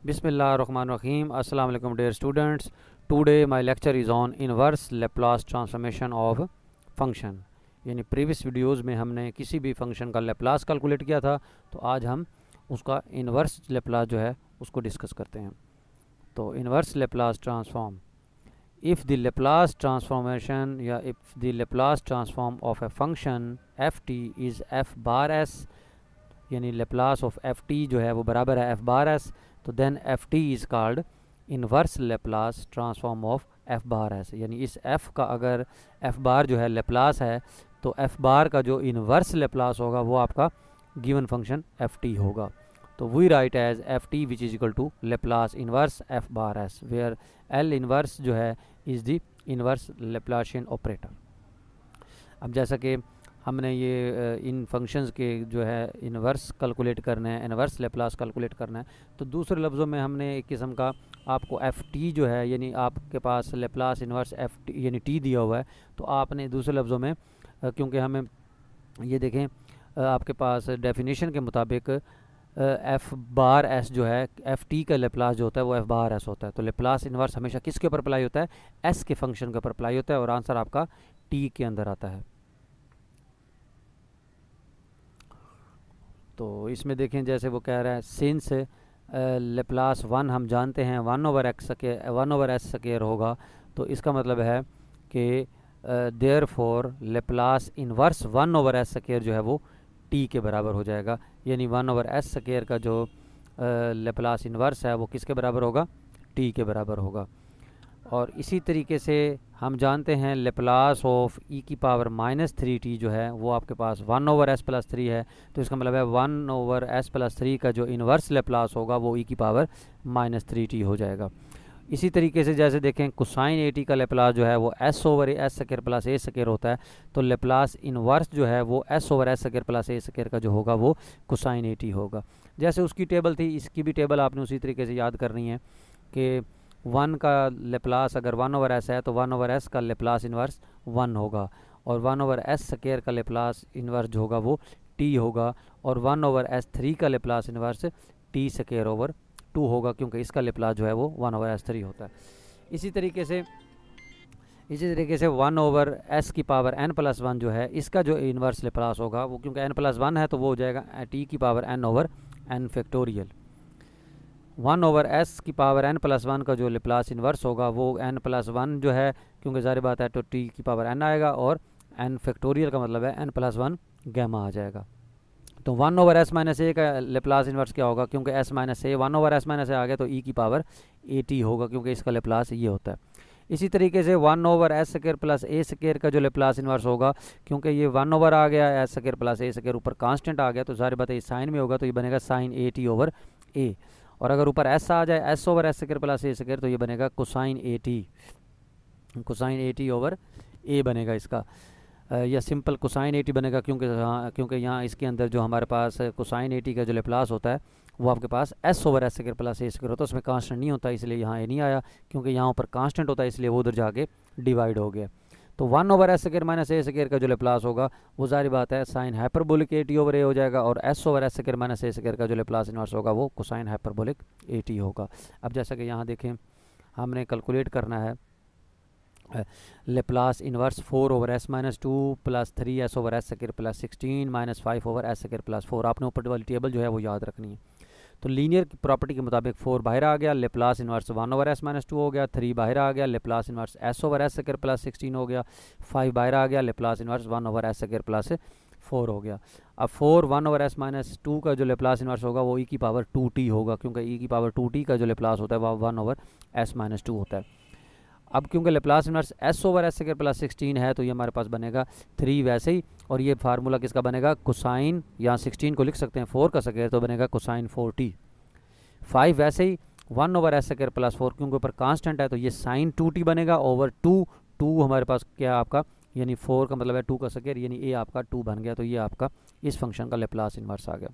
Bismillahirrahmanirrahim. Assalamu alaikum dear students. Today my lecture is on inverse Laplace transformation of function. यानी previous videos में हमने किसी भी function का लेप्लास कैलकुलेट किया था, तो आज हम उसका इन्वर्स लेप्लास जो है उसको डिस्कस करते हैं। तो inverse Laplace transform, if the Laplace transformation या if the Laplace transform of a function f t is f bar s, यानी लेप्लास ऑफ एफ टी जो है वो बराबर है एफ बार एस, तो then f t is called inverse Laplace transform of f bar s. यानी इस F का अगर एफ बार जो है लेप्लास है, तो एफ बार का जो इन्वर्स लेप्लास होगा वो आपका गिवन फंक्शन एफ टी होगा। तो we write as F T which is equal to Laplace inverse F bar S, where L inverse जो है is the inverse Laplacian operator. अब जैसा कि हमने ये इन फंक्शंस के जो है इन्वर्स कैलकुलेट करना है, इन्वर्स लेप्लास कैलकुलेट करना है, तो दूसरे लफ्ज़ों में हमने एक किस्म का आपको एफ टी जो है, यानी आपके पास लेप्लास इन्वर्स एफ टी यानी टी दिया हुआ है, तो आपने दूसरे लफ्ज़ों में क्योंकि हमें ये देखें आपके पास डेफिनेशन के मुताबिक एफ बार एस जो है एफ टी का लेप्लास जो होता है वो एफ बार एस होता है। तो लेप्लास इन्वर्स हमेशा किसके ऊपर अप्लाई होता है? एस के फंक्शन के ऊपर अप्लाई होता है, और आंसर आपका टी के अंदर आता है। तो इसमें देखें जैसे वो कह रहा है सिंस लेप्लास वन हम जानते हैं वन ओवर एस स्क्वायर होगा, तो इसका मतलब है कि therefore Laplace inverse one over S square जो है वो टी के बराबर हो जाएगा। यानी वन ओवर एस स्क्वायर का जो लेप्लास इन्वर्स है वो किसके बराबर होगा? टी के बराबर होगा। और इसी तरीके से हम जानते हैं लेप्लास ऑफ ई की पावर माइनस थ्री टी जो है वो आपके पास one over s plus three है, तो इसका मतलब है one over s plus three का जो इन्वर्स लेप्लास होगा वो ई की पावर माइनस थ्री टी हो जाएगा। इसी तरीके से जैसे देखें कोसाइन ए टी का लेप्लास जो है वो s over S square plus a square होता है, तो लेप्लास इन्वर्स जो है वो s over S square plus a square का जो होगा वो कोसाइन ए टी होगा। जैसे उसकी टेबल थी, इसकी भी टेबल आपने उसी तरीके से याद करनी है कि वन का लेप्लास अगर वन ओवर एस है तो वन ओवर एस का लेप्लास इन्वर्स वन होगा, और वन ओवर एस स्क्वायर का लेप्लास इन्वर्स जो होगा वो टी होगा, और वन ओवर एस थ्री का Laplace inverse t square over two होगा, क्योंकि इसका लेप्लास जो है वो वन ओवर एस थ्री होता है। इसी तरीके से वन ओवर एस की पावर एन प्लस वन जो है इसका जो इन्वर्स लेप्लास होगा वो, क्योंकि एन प्लस वन है तो वो हो जाएगा टी की power n over n factorial. One over s की पावर एन प्लस वन का जो लेप्लास इन्वर्स होगा वो एन प्लस वन जो है, क्योंकि ज़ाहिर बात है तो टी की पावर एन आएगा, और एन फैक्टोरियल का मतलब है एन प्लस वन गैमा आ जाएगा। तो one over S minus a का लेप्लास इन्वर्स क्या होगा? क्योंकि एस माइनस ए वन ओवर एस माइनस ए आ गया तो ई की पावर ए टी होगा, क्योंकि इसका लेप्लास ये होता है। इसी तरीके से one over S square plus a square का जो लेप्लास इन्वर्स होगा, क्योंकि ये वन ओवर आ गया S square plus a square ऊपर कांस्टेंट आ गया, तो ज़ाहिर बात है साइन में होगा तो ये बनेगा sine a t over a, और अगर ऊपर एस आ जाए s over S square plus a square तो ये बनेगा cosine a t over a बनेगा इसका, या सिंपल कोसाइन ए टी बनेगा, क्योंकि यहाँ इसके अंदर जो हमारे पास कोसाइन ए टी का जो लेप्लास होता है वो आपके पास s over S square plus a square होता है, उसमें कांस्टेंट नहीं होता, इसलिए यहाँ ए नहीं आया, क्योंकि यहाँ ऊपर कांस्टेंट होता है इसलिए वो उधर जाके डिवाइड हो गया। तो one over S square minus a square का जो लेप्लास होगा वो ज़ाहिर बात है sine hyperbolic a t over a हो जाएगा, और s over S square minus a square का जो लेप्लास इन्वर्स होगा वो कोसाइन हाइपरबोलिक ए टी होगा। अब जैसा कि यहाँ देखें हमने कैलकुलेट करना है Laplace inverse four over S minus two plus three S over S square plus 16 minus five over S square plus four. आपने ऊपर वाली टेबल जो है वो याद रखनी है। तो लीनियर की प्रॉपर्टी के मुताबिक फोर बाहर आ गया, Laplace inverse one over S minus two हो गया, थ्री बाहर आ गया, Laplace inverse S over S square plus 16 हो गया, फाइव बाहर आ गया, Laplace inverse one over S square plus four हो गया। अब four one over S minus two का जो लेप्लास इन्वर्स होगा वो ई की पावर टू टी होगा, क्योंकि ई की पावर टू टी का जो लेप्लास होता है वह one over S minus two होता है। अब क्योंकि Laplace inverse S over S square plus 16 है तो ये हमारे पास बनेगा थ्री वैसे ही, और ये फार्मूला किसका बनेगा? कोसाइन, यहाँ 16 को लिख सकते हैं फोर का स्क्वायर तो बनेगा कोसाइन 4t। फाइव वैसे ही one over S square plus four, क्योंकि ऊपर कांस्टेंट है तो ये साइन 2t बनेगा ओवर टू हमारे पास क्या आपका, यानी फोर का मतलब है टू का स्क्वायर, यानी ए आपका टू बन गया, तो ये आपका इस फंक्शन का लेप्लास इन्वर्स आ गया।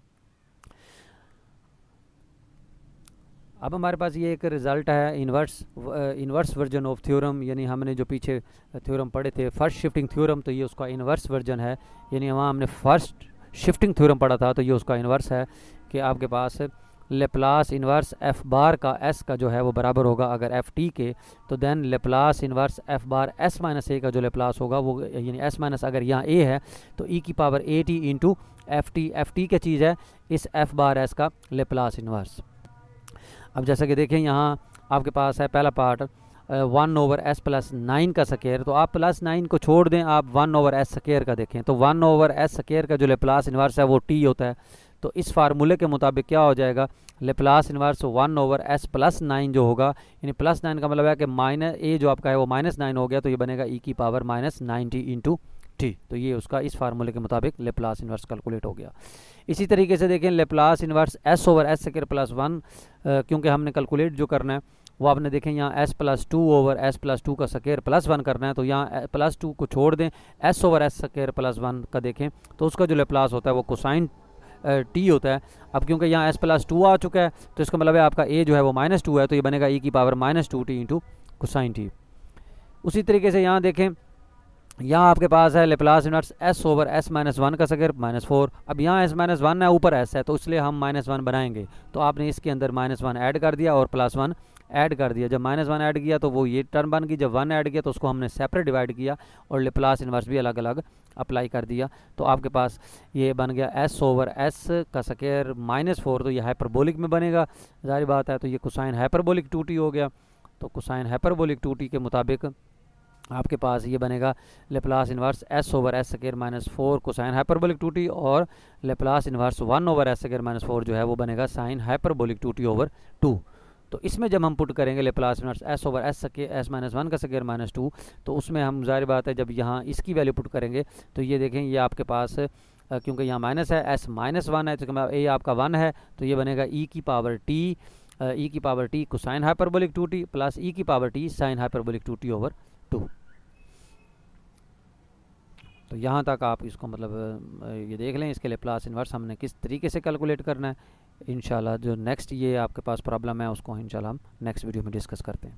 अब हमारे पास ये एक रिज़ल्ट है इन्वर्स वर्जन ऑफ थ्योरम, यानी हमने जो पीछे थ्योरम पढ़े थे फर्स्ट शिफ्टिंग थ्योरम, तो ये उसका इन्वर्स वर्जन है। यानी वहाँ हमने फर्स्ट शिफ्टिंग थ्योरम पढ़ा था तो ये उसका इन्वर्स है कि आपके पास लेप्लास इन्वर्स एफ बार का एस का जो है वो बराबर होगा अगर एफ टी के, तो then Laplace inverse F bar s minus a का जो लेप्लास होगा वो, यानी एस माइनस अगर यहाँ ए है तो ई की power A T into F T क्या चीज़ है, इस एफ बार एस का लेप्लास इन्वर्स। अब जैसा कि देखें यहाँ आपके पास है पहला पार्ट 1/s+9 का स्क्वायर, तो आप +9 को छोड़ दें, आप 1/s² का देखें तो 1/s² का जो लेप्लास इन्वर्स है वो टी होता है। तो इस फार्मूले के मुताबिक क्या हो जाएगा, लेप्लास इन्वर्स 1/s+9 जो होगा, यानी +9 का मतलब है कि माइनस ए जो आपका है वो -9 हो गया, तो ये बनेगा ई की पावर -90 इंटू टी। तो ये उसका इस फार्मूले के मुताबिक लेप्लास इन्वर्स कैलकुलेट हो गया। इसी तरीके से देखें लेप्लास इन्वर्स s/s² क्योंकि हमने कैलकुलेट जो करना है वो आपने देखें यहाँ s+2/s+2 का स्क्वायर +1 करना है, तो यहाँ +2 को छोड़ दें, s/s² +1 का देखें तो उसका जो लेप्लास होता है वो कोसाइन टी होता है। अब क्योंकि यहाँ s+2 आ चुका है तो इसका मतलब है आपका ए जो है वो -2 है, तो ये बनेगा ई की power -2t into cosine T. उसी तरीके से यहाँ देखें, यहाँ आपके पास है लेप्लास इन्वर्स s/s-1 का स्क्वायर -4। अब यहाँ s-1 है, ऊपर s है, तो इसलिए हम -1 बनाएंगे, तो आपने इसके अंदर -1 ऐड कर दिया और +1 ऐड कर दिया। जब -1 ऐड किया तो वो ये टर्म बन गई, जब 1 ऐड किया तो उसको हमने सेपरेट डिवाइड किया और लेप्लास इन्वर्स भी अलग अलग अप्लाई कर दिया। तो आपके पास ये बन गया s/s का स्क्वायर -4, तो ये हाइपरबोलिक में बनेगा, जाहिर बात है, तो ये कोसाइन हाइपरबोलिक 2t हो गया। तो कोसाइन हाइपरबोलिक 2t के मुताबिक आपके पास ये बनेगा Laplace inverse s/s² -4 cosine hyperbolic 2t, और लेप्लास इन्वर्स 1/s² -4 जो है वो बनेगा साइन हाइपरबोलिक 2t/2। तो इसमें जब हम पुट करेंगे लेप्लास इन्वर्स s/s-1 का स्क्वायर -2, तो उसमें हम जाहिर बात है जब यहाँ इसकी वैल्यू पुट करेंगे तो ये देखें ये आपके पास क्योंकि यहाँ माइनस है, s -1 है, तो ए आपका 1 है, तो ये बनेगा ई की power t cosine hyperbolic 2t प्लस ई की power T sine hyperbolic 2t/2। तो यहाँ तक आप इसको मतलब ये देख लें, इसके लेप्लास इन्वर्स हमने किस तरीके से कैलकुलेट करना है। इंशाल्लाह जो नेक्स्ट ये आपके पास प्रॉब्लम है उसको इंशाल्लाह हम नेक्स्ट वीडियो में डिस्कस करते हैं।